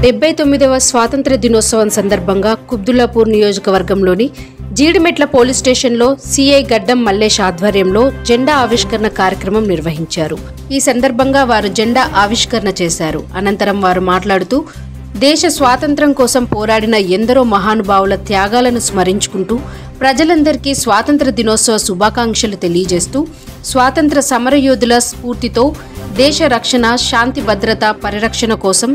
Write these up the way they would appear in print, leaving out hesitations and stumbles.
79వ స్వాతంత్ర దినోత్సవం సందర్భంగా కుబ్దుల్లాపూర్ నియోజకవర్గంలోని జీడిమెట్ల పోలీస్ స్టేషన్లో సిఐ గడ్డం మల్లేష్ ఆధ్వర్యంలో జెండా ఆవిష్కరణ కార్యక్రమం నిర్వహించారు. ఈ సందర్భంగా వారు జెండా ఆవిష్కరణ చేశారు. అనంతరం వారు మాట్లాడుతూ దేశ స్వాతంత్ర్యం కోసం పోరాడిన ఎందరో మహానుభావుల త్యాగాలను స్మరించుకుంటూ ప్రజలందరికీ స్వాతంత్ర దినోత్సవ శుభాకాంక్షలు తెలియజేస్తూ స్వాతంత్ర సమరయోధుల స్ఫూర్తితో దేశ రక్షణ, శాంతి భద్రత పరిరక్షణ కోసం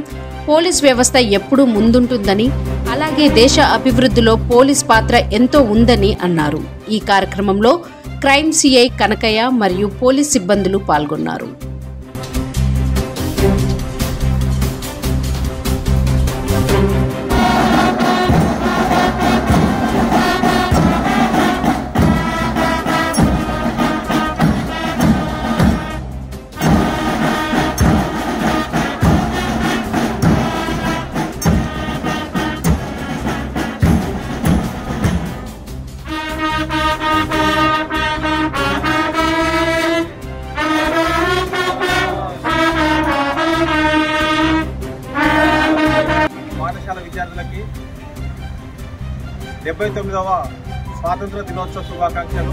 పోలీస్ వ్యవస్థ ఎప్పుడూ ముందుంటుందని, అలాగే దేశ అభివృద్ధిలో పోలీస్ పాత్ర ఎంతో ఉందని అన్నారు. ఈ కార్యక్రమంలో క్రైమ్ సిఐ కనకయ్య మరియు పోలీస్ సిబ్బందులు పాల్గొన్నారు. పాఠశాల విద్యార్థులకి 79వ స్వాతంత్ర దినోత్సవ శుభాకాంక్షలు.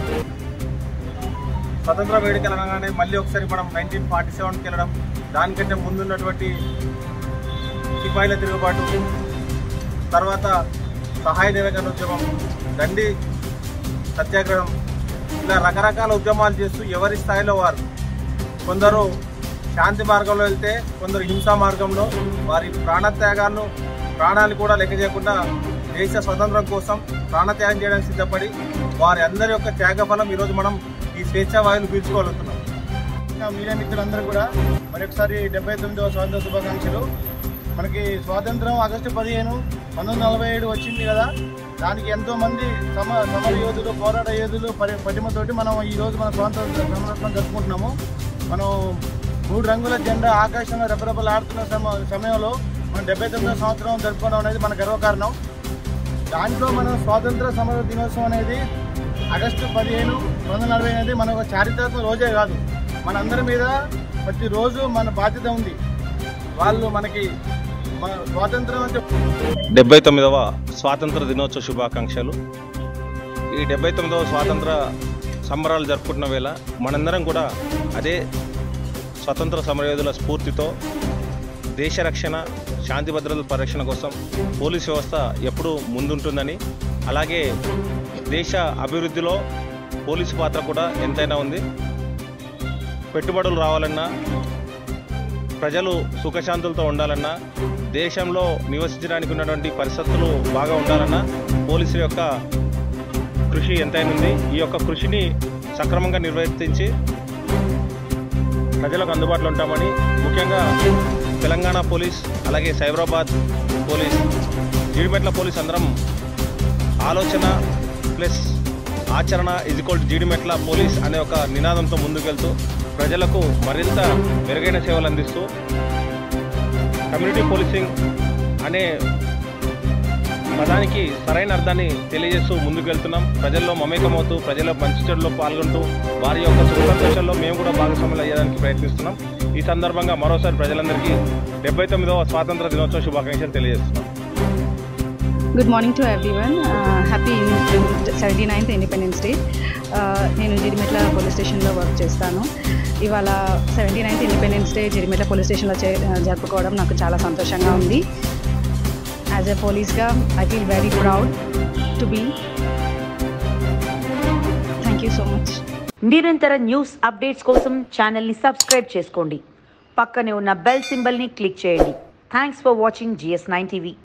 స్వతంత్ర వేడుకలు అనగానే మళ్ళీ ఒకసారి మనం 1947కి వెళ్ళడం, దానికంటే ముందున్నటువంటి సిపాయిల తిరుగుబాటు, తర్వాత సహాయ నిరాకరణ ఉద్యమం, దండి సత్యాగ్రహం, ఇలా రకరకాల ఉద్యమాలు చేస్తూ ఎవరి స్థాయిలో వారు, కొందరు శాంతి మార్గంలో వెళ్తే కొందరు హింసా మార్గంలో వారి ప్రాణాలు కూడా లెక్క చేయకుండా దేశ స్వతంత్రం కోసం ప్రాణత్యాగం చేయడానికి సిద్ధపడి వారి అందరి యొక్క త్యాగఫలం ఈరోజు మనం ఈ స్వేచ్ఛా వాయువులు పీల్చుకోగలుగుతున్నాం. మీడియా మిత్రులందరూ కూడా మరొకసారి 79వ స్వాతంత్ర శుభాకాంక్షలు. మనకి స్వాతంత్రం ఆగస్టు 15, 1947 వచ్చింది కదా. దానికి ఎంతోమంది సమర యోధులు, పోరాట యోధులు పటిమతోటి మనం ఈరోజు మన స్వాతంత్ర సంరక్షణ జరుపుకుంటున్నాము. మనం 3 రంగుల జెండా ఆకాశంలో రెపరెపలాడుతున్న సమయంలో మనం 79వ సంవత్సరం జరుపుకోవడం అనేది మన గర్వకారణం. దాంట్లో మనం స్వాతంత్ర సమర దినోత్సవం అనేది ఆగస్టు 15, 1940 అనేది మన ఒక చారిత్రాత్మక రోజే కాదు, మనందరి మీద ప్రతిరోజు మన బాధ్యత ఉంది. వాళ్ళు మనకి స్వాతంత్రం అంటే 79వ స్వాతంత్ర దినోత్సవ శుభాకాంక్షలు. ఈ 79వ స్వాతంత్ర సంబరాలు జరుపుకుంటున్న వేళ మనందరం కూడా అదే స్వతంత్ర సమరయోధుల స్ఫూర్తితో దేశ రక్షణ, శాంతి భద్రతల పరిరక్షణ కోసం పోలీస్ వ్యవస్థ ఎప్పుడూ ముందుంటుందని, అలాగే దేశ అభివృద్ధిలో పోలీసు పాత్ర కూడా ఎంతైనా ఉంది. పెట్టుబడులు రావాలన్నా, ప్రజలు సుఖశాంతులతో ఉండాలన్నా, దేశంలో నివసించడానికి ఉన్నటువంటి పరిస్థితులు బాగా ఉండాలన్నా పోలీసుల యొక్క కృషి ఎంతైనా ఉంది. ఈ యొక్క కృషిని సక్రమంగా నిర్వర్తించి ప్రజలకు అందుబాటులో ఉంటామని, ముఖ్యంగా తెలంగాణ పోలీస్, అలాగే సైబరాబాద్ పోలీస్, జీడిమెట్ల పోలీస్ అందరం ఆలోచన ప్లస్ ఆచరణ జీడిమెట్ల పోలీస్ అనే ఒక నినాదంతో ముందుకెళ్తూ ప్రజలకు మరింత మెరుగైన సేవలు అందిస్తూ కమ్యూనిటీ పోలీసింగ్ అనే పదానికి సరైన అర్థాన్ని తెలియజేస్తూ ముందుకెళ్తున్నాం. ప్రజల్లో మమేకమవుతూ, ప్రజల మంచి చెడులో పాల్గొంటూ వారి యొక్క సుఖ సంతోషాల్లో మేము కూడా భాగస్వాములు అయ్యేదానికి ప్రయత్నిస్తున్నాం. ఈ సందర్భంగా మరోసారి ప్రజలందరికీ 79వ స్వాతంత్ర దినోత్సవ శుభాకాంక్షలు తెలియజేస్తున్నాం. Good morning to everyone. Happy 79th independence day. నేను జీడిమెట్ల పోలీస్ స్టేషన్లో వర్క్ చేస్తాను. ఇవాళ 79th independence day Jeedimetla police స్టేషన్లో జరుపుకోవడం నాకు చాలా సంతోషంగా ఉంది. యాజ్ ఎ పోలీస్గా I feel very proud to be. Thank you so much. నిరంతర న్యూస్ అప్డేట్స్ కోసం ఛానల్ని సబ్స్క్రైబ్ చేసుకోండి. పక్కనే ఉన్న బెల్ సింబల్ని క్లిక్ చేయండి. Thanks for watching GS9 TV.